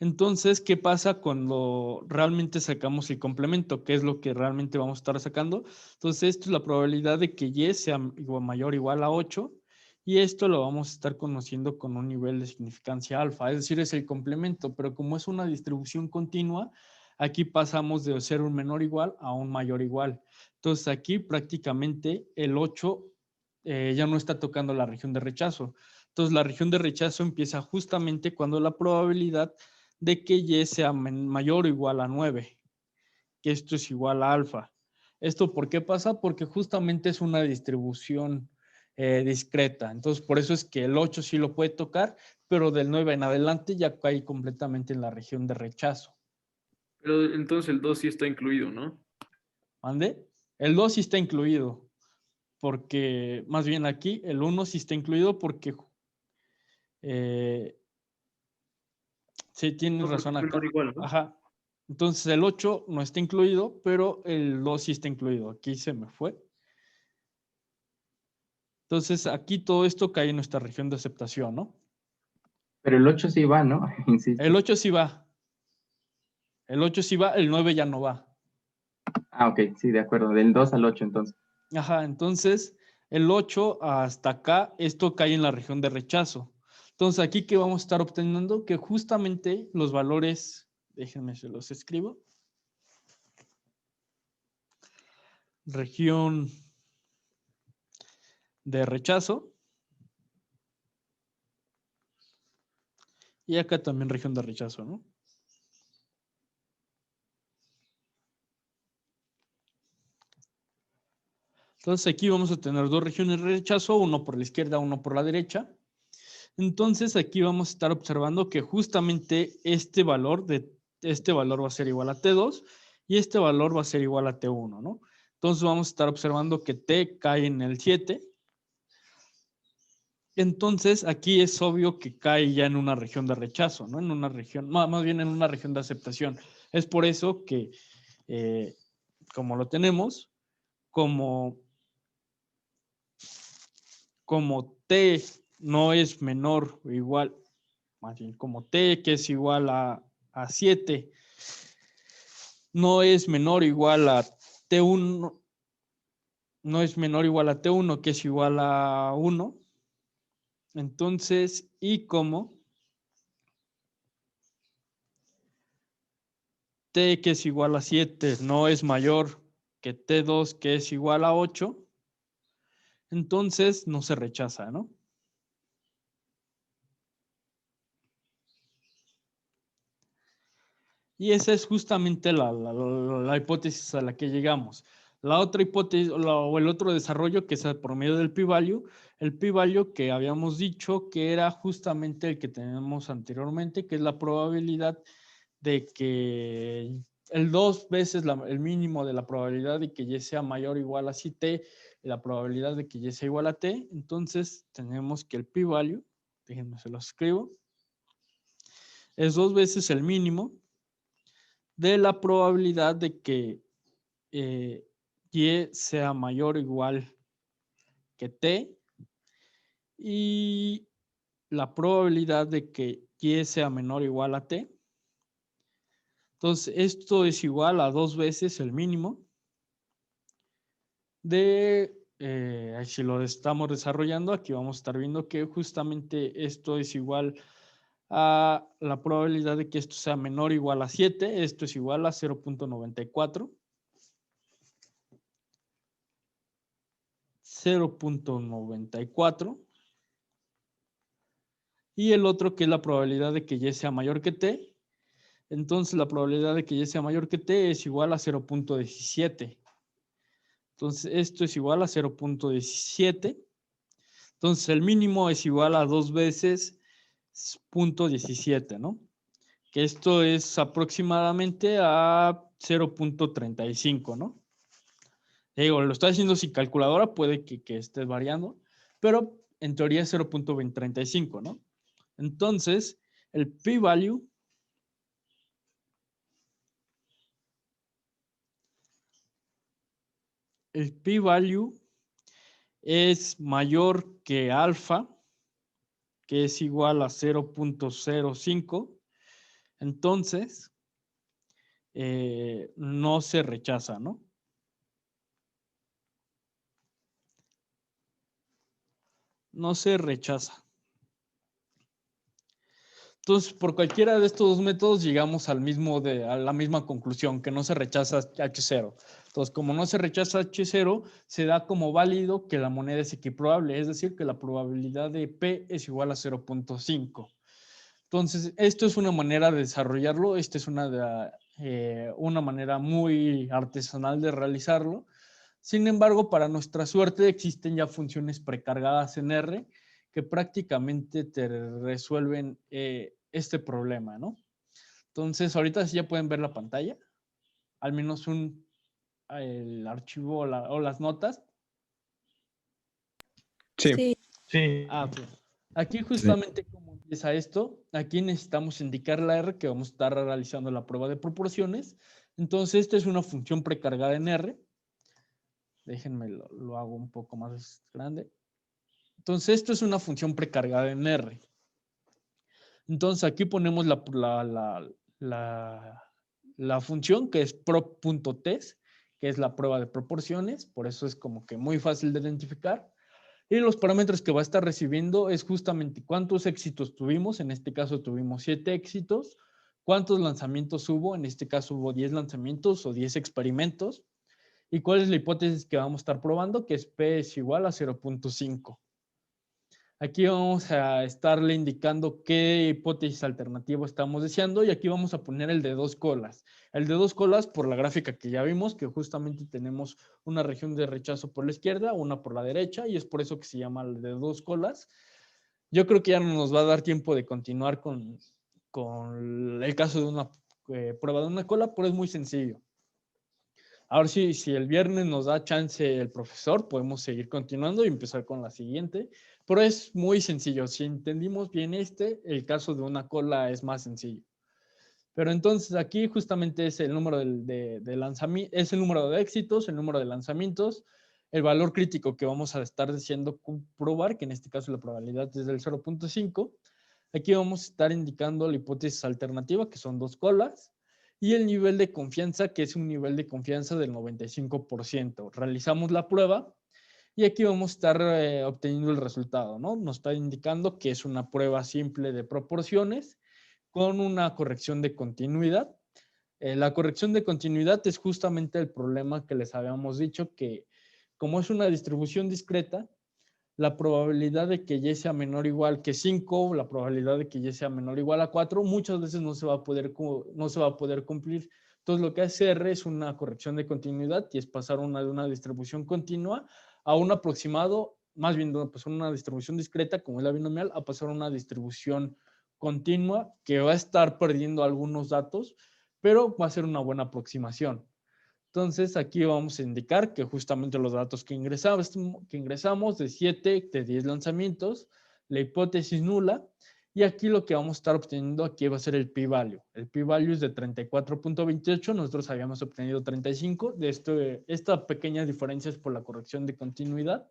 Entonces, ¿qué pasa cuando realmente sacamos el complemento? ¿Qué es lo que realmente vamos a estar sacando? Entonces, esto es la probabilidad de que y sea igual, mayor o igual a 8 y esto lo vamos a estar conociendo con un nivel de significancia alfa, es decir, es el complemento, pero como es una distribución continua, aquí pasamos de ser un menor igual a un mayor igual. Entonces, aquí prácticamente el 8 ya no está tocando la región de rechazo. Entonces, la región de rechazo empieza justamente cuando la probabilidad de que y sea mayor o igual a 9, que esto es igual a alfa. ¿Esto por qué pasa? Porque justamente es una distribución discreta. Entonces, por eso es que el 8 sí lo puede tocar, pero del 9 en adelante ya cae completamente en la región de rechazo. Pero entonces el 2 sí está incluido, ¿no? ¿Mande? El 2 sí está incluido, porque más bien aquí el 1 sí está incluido porque sí, tienes No, porque razón es acá. menor igual, ¿no? Ajá. Entonces el 8 no está incluido, pero el 2 sí está incluido. Aquí se me fue. Entonces aquí todo esto cae en nuestra región de aceptación, ¿no? Pero el 8 sí va, ¿no? Insisto. El 8 sí va. El 8 sí va, el 9 ya no va. Ah, ok, sí, de acuerdo. Del 2 al 8, entonces. Ajá, entonces el 8 hasta acá, esto cae en la región de rechazo. Entonces aquí, ¿qué vamos a estar obteniendo? Que justamente los valores, déjenme se los escribo. Región de rechazo. Y acá también región de rechazo, ¿no? Entonces aquí vamos a tener dos regiones de rechazo, uno por la izquierda, uno por la derecha. Entonces aquí vamos a estar observando que justamente este valor va a ser igual a T2 y este valor va a ser igual a T1, ¿no? Entonces vamos a estar observando que T cae en el 7. Entonces aquí es obvio que cae ya en una región de rechazo, ¿no? En una región, más bien en una región de aceptación. Es por eso que, como lo tenemos, como T no es menor o igual, más bien como T que es igual a 7, no es menor o igual a T1, no es menor o igual a T1 que es igual a 1. Entonces, y como T que es igual a 7 no es mayor que T2 que es igual a 8, entonces no se rechaza, ¿no? Y esa es justamente la hipótesis a la que llegamos. La otra hipótesis o el otro desarrollo que es por medio del p-value, el p-value que habíamos dicho que era justamente el que tenemos anteriormente, que es la probabilidad de que el 2 veces el mínimo de la probabilidad de que y sea mayor o igual a si t, y la probabilidad de que y sea igual a t. Entonces tenemos que el p-value, déjenme se lo escribo, es 2 veces el mínimo de la probabilidad de que y sea mayor o igual que t y la probabilidad de que y sea menor o igual a t. Entonces, esto es igual a 2 veces el mínimo de, si lo estamos desarrollando, aquí vamos a estar viendo que justamente esto es igual a la probabilidad de que esto sea menor o igual a 7, esto es igual a 0.94. 0.94 y el otro que es la probabilidad de que y sea mayor que t. Entonces la probabilidad de que y sea mayor que t es igual a 0.17. Entonces esto es igual a 0.17. Entonces el mínimo es igual a 2 veces 0.17, ¿no? que esto es aproximadamente a 0.35, ¿no? Digo, lo estoy haciendo sin calculadora, puede que esté variando, pero en teoría es 0.35, ¿no? Entonces, el p-value es mayor que alfa, que es igual a 0.05, entonces no se rechaza, ¿no? No se rechaza. Entonces, por cualquiera de estos dos métodos llegamos a la misma conclusión, que no se rechaza H0. Entonces, como no se rechaza H0, se da como válido que la moneda es equiprobable, es decir, que la probabilidad de P es igual a 0.5. Entonces, esto es una manera de desarrollarlo, esta es una manera muy artesanal de realizarlo. Sin embargo, para nuestra suerte existen ya funciones precargadas en R que prácticamente te resuelven este problema, ¿no? Entonces, ahorita sí ya pueden ver la pantalla, al menos el archivo o las notas. Sí. Ok. Aquí justamente cómo empieza esto, aquí necesitamos indicar la R que vamos a estar realizando la prueba de proporciones. Entonces, esta es una función precargada en R. Déjenme lo hago un poco más grande. Entonces, esto es una función precargada en R. Entonces, aquí ponemos la función que es prop.test, que es la prueba de proporciones, por eso es como que muy fácil de identificar. Y los parámetros que va a estar recibiendo es justamente cuántos éxitos tuvimos, en este caso tuvimos 7 éxitos, cuántos lanzamientos hubo, en este caso hubo 10 lanzamientos o 10 experimentos, y cuál es la hipótesis que vamos a estar probando, que es P es igual a 0.5. Aquí vamos a estarle indicando qué hipótesis alternativa estamos deseando y aquí vamos a poner el de dos colas. El de dos colas por la gráfica que ya vimos, que justamente tenemos una región de rechazo por la izquierda, una por la derecha y es por eso que se llama el de dos colas. Yo creo que ya no nos va a dar tiempo de continuar con el caso de una prueba de una cola, pero es muy sencillo. Ahora sí, si el viernes nos da chance el profesor, podemos seguir continuando y empezar con la siguiente. Pero es muy sencillo. Si entendimos bien el caso de una cola es más sencillo. Pero entonces aquí justamente es el número de lanzamientos, es el número de éxitos, el número de lanzamientos, el valor crítico que vamos a estar diciendo comprobar, que en este caso la probabilidad es del 0.5. Aquí vamos a estar indicando la hipótesis alternativa, que son dos colas, y el nivel de confianza, que es un nivel de confianza del 95%. Realizamos la prueba y aquí vamos a estar obteniendo el resultado, ¿no? Nos está indicando que es una prueba simple de proporciones con una corrección de continuidad. La corrección de continuidad es justamente el problema que les habíamos dicho, que como es una distribución discreta, la probabilidad de que y sea menor o igual que 5, la probabilidad de que y sea menor o igual a 4, muchas veces no se va a poder cumplir. Entonces, lo que hace R es una corrección de continuidad y es pasar de una distribución continua a un aproximado, más bien pues una distribución discreta, como es la binomial, a pasar a una distribución continua que va a estar perdiendo algunos datos, pero va a ser una buena aproximación. Entonces, aquí vamos a indicar que justamente los datos que ingresamos de 7, de 10 lanzamientos, la hipótesis nula, y aquí lo que vamos a estar obteniendo aquí va a ser el p-value. El p-value es de 34.28, nosotros habíamos obtenido 35, esta pequeña diferencia es por la corrección de continuidad,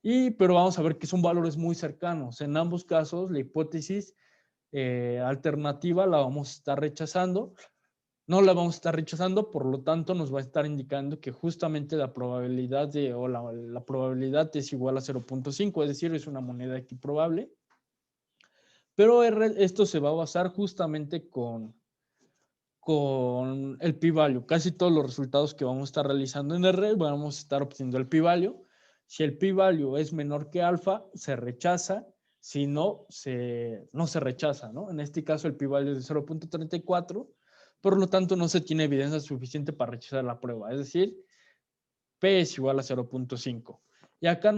pero vamos a ver que son valores muy cercanos. En ambos casos, la hipótesis alternativa la vamos a estar rechazando, no la vamos a estar rechazando, por lo tanto nos va a estar indicando que justamente la probabilidad la probabilidad es igual a 0.5, es decir, es una moneda equiprobable. Pero esto se va a basar justamente con el p-value. Casi todos los resultados que vamos a estar realizando en R vamos a estar obteniendo el p-value. Si el p-value es menor que alfa, se rechaza. Si no, no se rechaza, ¿no? En este caso el p-value es de 0.34. Por lo tanto, no se tiene evidencia suficiente para rechazar la prueba. Es decir, P es igual a 0.5. Y acá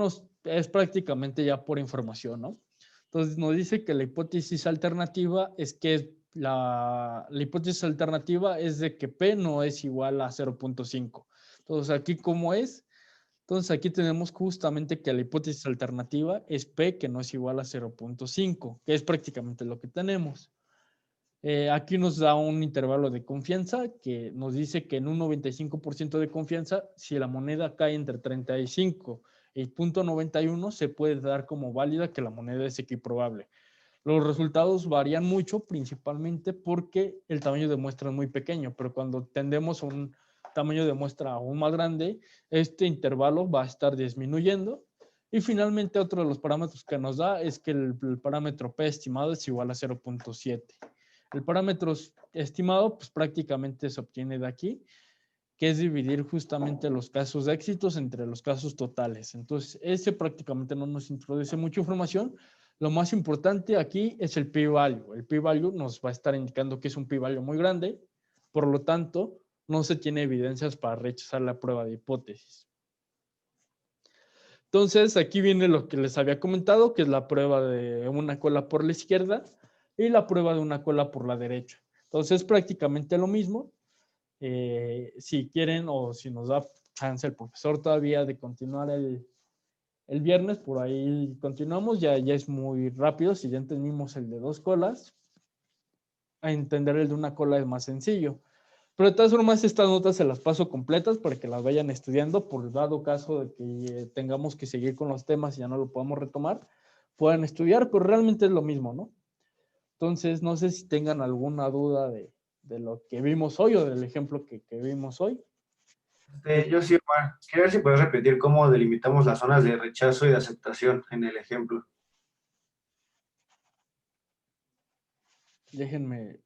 es prácticamente ya por información, ¿no? Entonces, nos dice que la hipótesis alternativa es que es la hipótesis alternativa es de que P no es igual a 0.5. Entonces, aquí, ¿cómo es? Entonces, aquí tenemos justamente que la hipótesis alternativa es P que no es igual a 0.5, que es prácticamente lo que tenemos. Aquí nos da un intervalo de confianza que nos dice que en un 95% de confianza, si la moneda cae entre 35 y 0.91, se puede dar como válida que la moneda es equiprobable. Los resultados varían mucho, principalmente porque el tamaño de muestra es muy pequeño, pero cuando tendemos a un tamaño de muestra aún más grande, este intervalo va a estar disminuyendo. Y finalmente, otro de los parámetros que nos da es que el parámetro P estimado es igual a 0.7. El parámetro estimado, pues prácticamente se obtiene de aquí, que es dividir justamente los casos de éxitos entre los casos totales. Entonces, ese prácticamente no nos introduce mucha información. Lo más importante aquí es el p-value. El p-value nos va a estar indicando que es un p-value muy grande, por lo tanto, no se tiene evidencias para rechazar la prueba de hipótesis. Entonces, aquí viene lo que les había comentado, que es la prueba de una cola por la izquierda y la prueba de una cola por la derecha. Entonces, es prácticamente lo mismo. Si quieren o si nos da chance el profesor todavía de continuar el viernes, por ahí continuamos, ya es muy rápido, si ya entendimos el de 2 colas, a entender el de una cola es más sencillo. Pero de todas formas, estas notas se las paso completas para que las vayan estudiando, por dado caso de que tengamos que seguir con los temas y ya no lo podamos retomar, puedan estudiar, pero realmente es lo mismo, ¿no? Entonces, no sé si tengan alguna duda de lo que vimos hoy o del ejemplo que vimos hoy. Yo sí, Omar. Quiero ver si puedes repetir cómo delimitamos las zonas de rechazo y de aceptación en el ejemplo. Déjenme...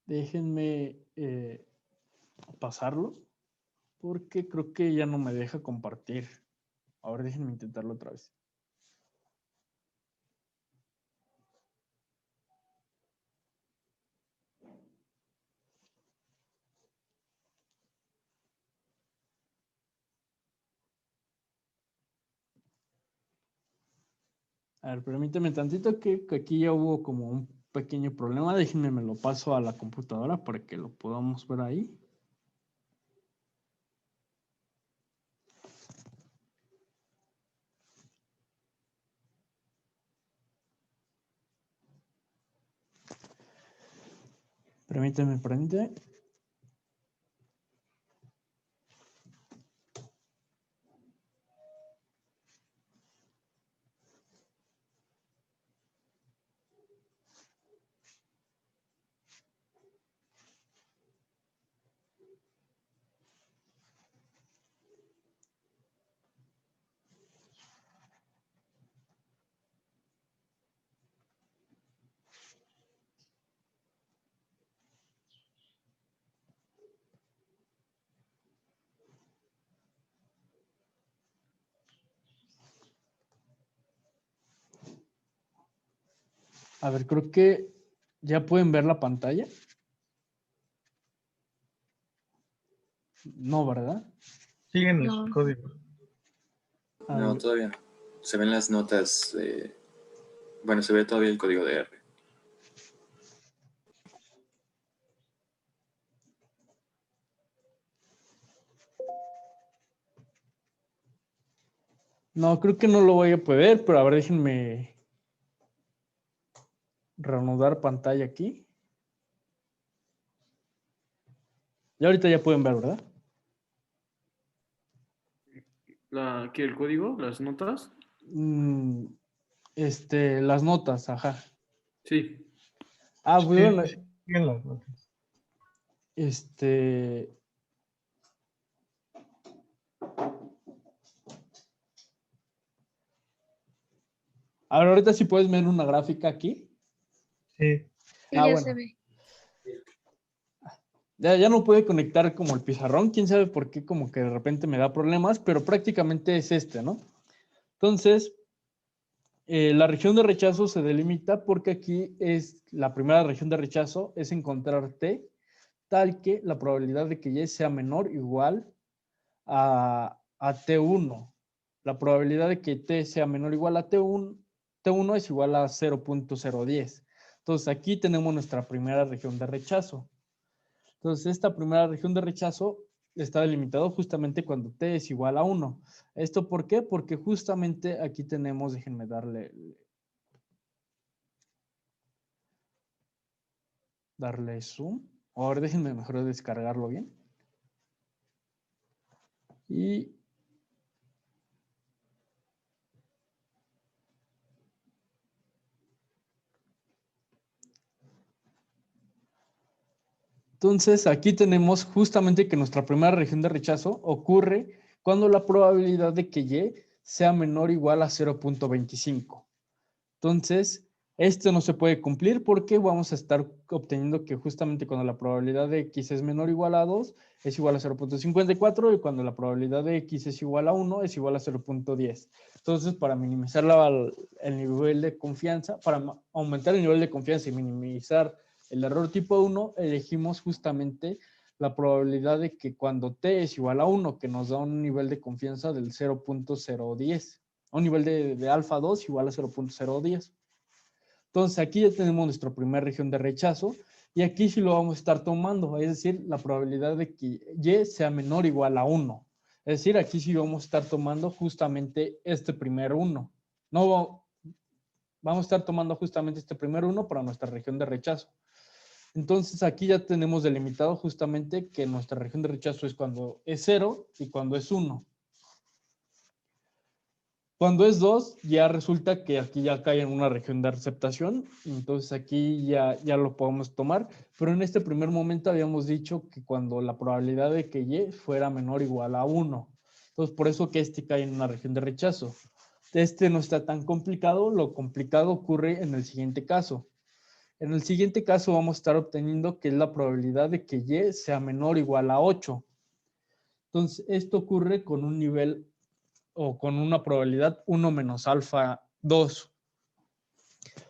Déjenme pasarlo, porque creo que ya no me deja compartir. Ahora déjenme intentarlo otra vez. A ver, permíteme tantito que aquí ya hubo como un pequeño problema. Déjenme, me lo paso a la computadora para que lo podamos ver ahí. Permíteme. A ver, creo que ya pueden ver la pantalla. No, ¿verdad? Siguen No. los códigos. A No, ver, todavía no. Se ven las notas. Bueno, se ve todavía el código de R. no, creo que no lo voy a poder, pero a ver, déjenme reanudar pantalla aquí. Y ahorita ya pueden ver, ¿verdad? ¿Qué, el código? ¿Las notas? Mm, las notas, ajá. Sí. Ah, Sí, bueno, siguen las notas. a ver, ahorita sí puedes ver una gráfica aquí. Sí. Sí, Ah, ya bueno. se ve. Ya no puede conectar como el pizarrón, quién sabe por qué, como que de repente me da problemas, pero prácticamente es este, ¿no? Entonces, la región de rechazo se delimita porque aquí es la primera región de rechazo, es encontrar T, tal que la probabilidad de que Y sea menor o igual a T1. La probabilidad de que T sea menor o igual a T1 es igual a 0.010. Entonces, aquí tenemos nuestra primera región de rechazo. Entonces, esta primera región de rechazo está delimitado justamente cuando T es igual a 1. ¿Esto por qué? Porque justamente aquí tenemos, déjenme darle zoom. Ahora déjenme mejor descargarlo bien. Y entonces, aquí tenemos justamente que nuestra primera región de rechazo ocurre cuando la probabilidad de que Y sea menor o igual a 0.25. Entonces, esto no se puede cumplir porque vamos a estar obteniendo que justamente cuando la probabilidad de X es menor o igual a 2, es igual a 0.54 y cuando la probabilidad de X es igual a 1, es igual a 0.10. Entonces, para minimizar el nivel de confianza, para aumentar el nivel de confianza y minimizar el error tipo 1, elegimos justamente la probabilidad de que cuando T es igual a 1, que nos da un nivel de confianza del 0.010, un nivel de alfa 2 igual a 0.010. Entonces aquí ya tenemos nuestra primera región de rechazo y aquí sí lo vamos a estar tomando, es decir, la probabilidad de que Y sea menor o igual a 1. Es decir, aquí sí vamos a estar tomando justamente este primer 1. No, vamos a estar tomando justamente este primer 1 para nuestra región de rechazo. Entonces aquí ya tenemos delimitado justamente que nuestra región de rechazo es cuando es 0 y cuando es 1. Cuando es 2, ya resulta que aquí ya cae en una región de aceptación, entonces aquí ya lo podemos tomar, pero en este primer momento habíamos dicho que cuando la probabilidad de que Y fuera menor o igual a 1. Entonces, por eso que este cae en una región de rechazo. Este no está tan complicado, lo complicado ocurre en el siguiente caso. En el siguiente caso vamos a estar obteniendo que es la probabilidad de que Y sea menor o igual a 8. Entonces, esto ocurre con un nivel o con una probabilidad 1 menos alfa 2.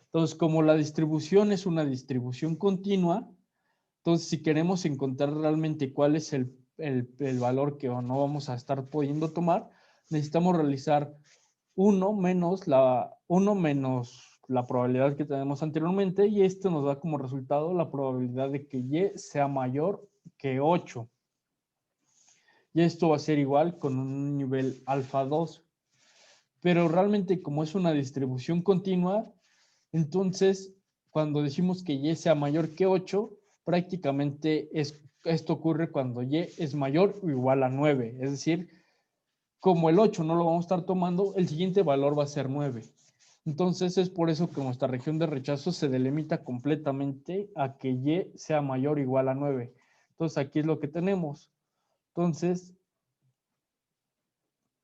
Entonces, como la distribución es una distribución continua, entonces si queremos encontrar realmente cuál es el valor que no vamos a estar pudiendo tomar, necesitamos realizar 1 menos la probabilidad que tenemos anteriormente y esto nos da como resultado la probabilidad de que Y sea mayor que 8. Y esto va a ser igual con un nivel alfa 2. Pero realmente como es una distribución continua, entonces cuando decimos que Y sea mayor que 8, prácticamente esto ocurre cuando Y es mayor o igual a 9. Es decir, como el 8 no lo vamos a estar tomando, el siguiente valor va a ser 9. Entonces es por eso que nuestra región de rechazo se delimita completamente a que Y sea mayor o igual a 9. Entonces aquí es lo que tenemos. Entonces,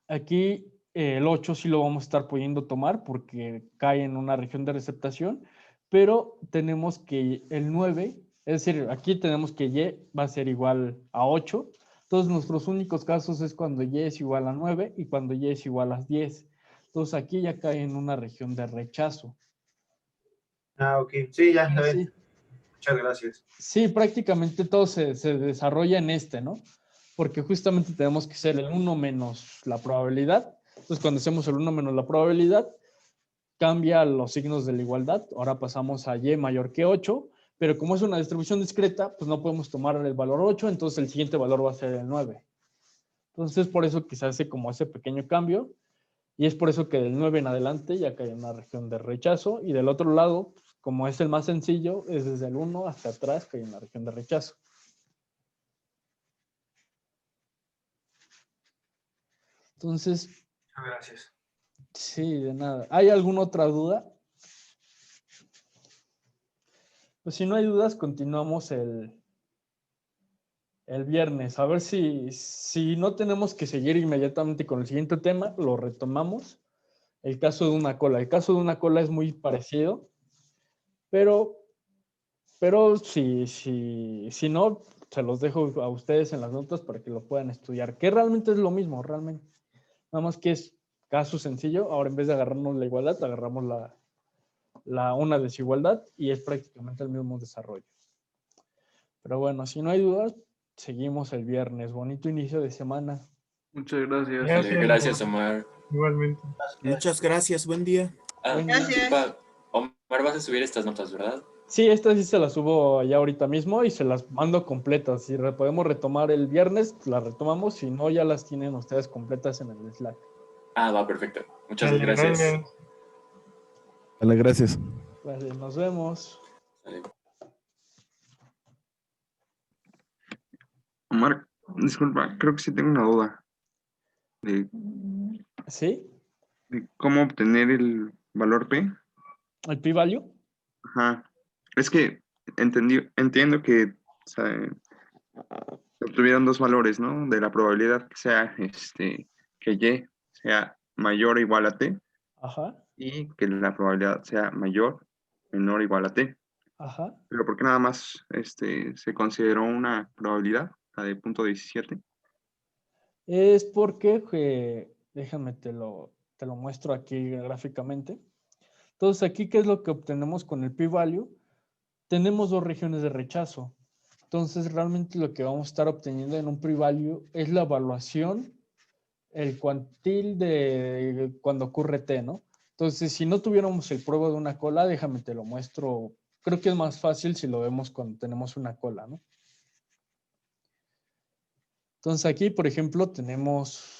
aquí el 8 sí lo vamos a estar pudiendo tomar porque cae en una región de receptación, pero tenemos que el 9, es decir, aquí tenemos que Y va a ser igual a 8. Entonces, nuestros únicos casos es cuando Y es igual a 9 y cuando Y es igual a 10. Entonces, aquí ya cae en una región de rechazo. Ah, ok. Sí, ya, está bien. Sí, Muchas gracias. sí, prácticamente todo se desarrolla en este, ¿no? Porque justamente tenemos que ser el 1 menos la probabilidad. Entonces, cuando hacemos el 1 menos la probabilidad, cambia los signos de la igualdad. Ahora pasamos a Y mayor que 8, pero como es una distribución discreta, pues no podemos tomar el valor 8, entonces el siguiente valor va a ser el 9. Entonces, por eso que se hace como ese pequeño cambio, y es por eso que del 9 en adelante ya cae en una región de rechazo, y del otro lado, como es el más sencillo, es desde el 1 hasta atrás que hay una región de rechazo. Entonces, Muchas gracias. sí, de nada. ¿Hay alguna otra duda? Pues si no hay dudas, continuamos el viernes. A ver si no tenemos que seguir inmediatamente con el siguiente tema, lo retomamos. El caso de una cola. El caso de una cola es muy parecido, pero Pero si no, se los dejo a ustedes en las notas para que lo puedan estudiar, que realmente es lo mismo, realmente. Nada más que es caso sencillo. Ahora en vez de agarrarnos la igualdad, agarramos una desigualdad y es prácticamente el mismo desarrollo. Pero bueno, si no hay dudas, seguimos el viernes. Bonito inicio de semana. Muchas gracias. Gracias. Gracias, Omar. Igualmente. Muchas gracias, buen día. Ah, Buen día. disculpa, Omar, vas a subir estas notas, ¿verdad? Sí, estas sí se las subo ya ahorita mismo y se las mando completas. Si podemos retomar el viernes, las retomamos. Si no, ya las tienen ustedes completas en el Slack. Ah, va, perfecto. Muchas Dale, gracias. Dale, gracias. Vale, nos vemos. Sale. Omar, disculpa, creo que sí tengo una duda de, ¿Sí? de cómo obtener el valor P. ¿El p-value? Ajá. Es que entiendo que o sea, se obtuvieron dos valores, ¿no? De la probabilidad que sea que Y sea mayor o igual a T Ajá, y que la probabilidad sea mayor, menor o igual a T. ajá. Pero ¿por qué nada más se consideró una probabilidad, la de 0.17? Es porque, déjame te lo muestro aquí gráficamente. Entonces, aquí, ¿qué es lo que obtenemos con el p-value? Tenemos dos regiones de rechazo. Entonces, realmente lo que vamos a estar obteniendo en un p-value es la evaluación, el cuantil de cuando ocurre t, ¿no? Entonces, si no tuviéramos el prueba de una cola, déjame te lo muestro. Creo que es más fácil si lo vemos cuando tenemos una cola, ¿no? Entonces, aquí, por ejemplo, tenemos...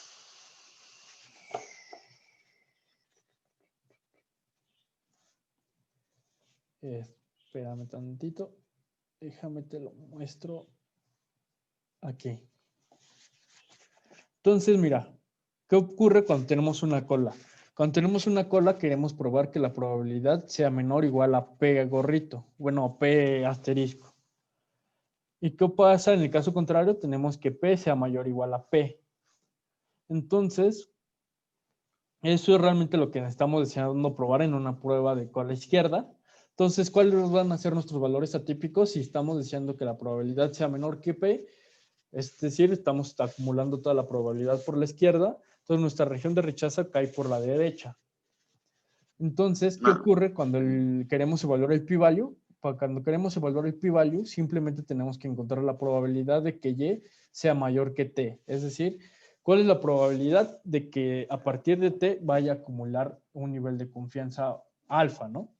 espérame tantito. Déjame te lo muestro aquí. Entonces, mira, ¿qué ocurre cuando tenemos una cola? Cuando tenemos una cola queremos probar que la probabilidad sea menor o igual a P gorrito, bueno, P asterisco. ¿Y qué pasa en el caso contrario? Tenemos que P sea mayor o igual a P. Entonces, eso es realmente lo que estamos deseando probar en una prueba de cola izquierda. Entonces, ¿cuáles van a ser nuestros valores atípicos si estamos deseando que la probabilidad sea menor que P? Es decir, estamos acumulando toda la probabilidad por la izquierda, entonces nuestra región de rechazo cae por la derecha. Entonces, ¿qué ocurre cuando queremos evaluar el p-value? Cuando queremos evaluar el p-value, simplemente tenemos que encontrar la probabilidad de que Y sea mayor que T. Es decir, ¿cuál es la probabilidad de que a partir de T vaya a acumular un nivel de confianza alfa, ¿no?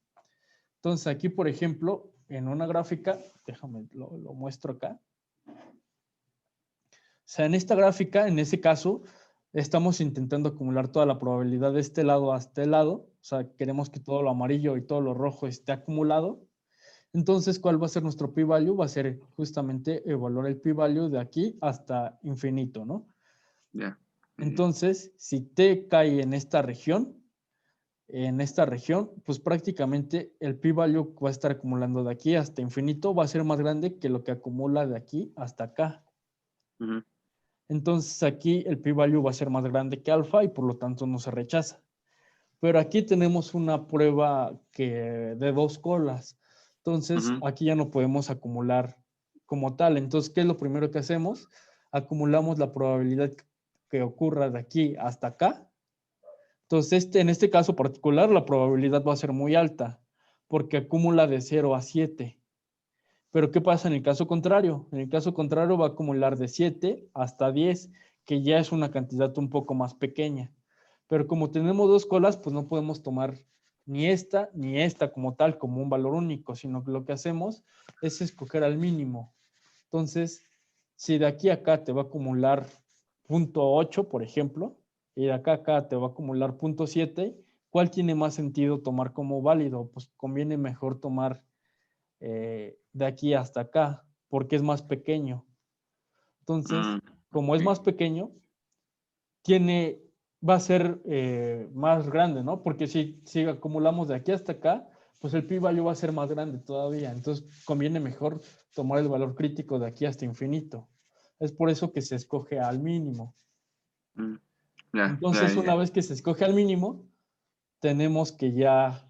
Entonces, aquí, por ejemplo, en una gráfica, déjame, lo muestro acá. O sea, en esta gráfica, en ese caso, estamos intentando acumular toda la probabilidad de este lado a este lado. O sea, queremos que todo lo amarillo y todo lo rojo esté acumulado. Entonces, ¿cuál va a ser nuestro p-value? Va a ser justamente evaluar el p-value de aquí hasta infinito, ¿no? Ya. Entonces, si t cae en esta región, pues prácticamente el p-value va a estar acumulando de aquí hasta infinito, va a ser más grande que lo que acumula de aquí hasta acá. Ujú. Entonces aquí el p-value va a ser más grande que alfa y por lo tanto no se rechaza. Pero aquí tenemos una prueba de dos colas. Entonces aquí ya no podemos acumular como tal. Entonces, ¿qué es lo primero que hacemos? Acumulamos la probabilidad que ocurra de aquí hasta acá. Entonces, en este caso particular, la probabilidad va a ser muy alta porque acumula de 0 a 7. Pero ¿qué pasa en el caso contrario? En el caso contrario va a acumular de 7 hasta 10, que ya es una cantidad un poco más pequeña. Pero como tenemos dos colas, pues no podemos tomar ni esta como tal, como un valor único, sino que lo que hacemos es escoger al mínimo. Entonces, si de aquí a acá te va a acumular 0.8, por ejemplo, y de acá a acá te va a acumular 0.7, ¿cuál tiene más sentido tomar como válido? Pues conviene mejor tomar de aquí hasta acá, porque es más pequeño. Entonces, como es más pequeño, va a ser más grande, ¿no? Porque si acumulamos de aquí hasta acá, pues el p-value va a ser más grande todavía. Entonces, conviene mejor tomar el valor crítico de aquí hasta infinito. Es por eso que se escoge al mínimo. Entonces, una vez que se escoge al mínimo, tenemos que ya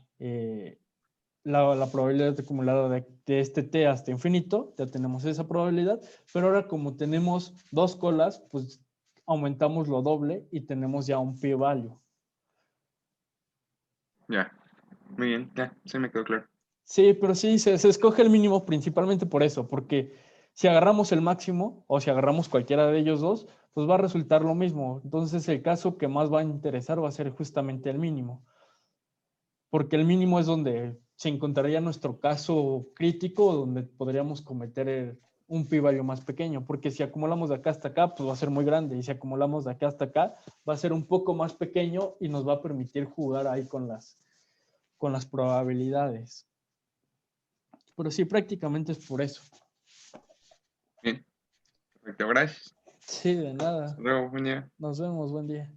la probabilidad acumulada de este t hasta infinito, ya tenemos esa probabilidad, pero ahora como tenemos dos colas, pues aumentamos lo doble y tenemos ya un p-value. Ya. Muy bien, ya, se me quedó claro. Sí, pero sí, se escoge el mínimo principalmente por eso, porque si agarramos el máximo o si agarramos cualquiera de ellos dos, pues va a resultar lo mismo. Entonces el caso que más va a interesar va a ser justamente el mínimo, porque el mínimo es donde se encontraría nuestro caso crítico, donde podríamos cometer un p-value más pequeño, porque si acumulamos de acá hasta acá, pues va a ser muy grande, y si acumulamos de acá hasta acá, va a ser un poco más pequeño y nos va a permitir jugar ahí con las probabilidades. Pero sí, prácticamente es por eso. Bien. Perfecto, gracias. Sí, de nada. Hasta luego, buen día. Nos vemos, buen día.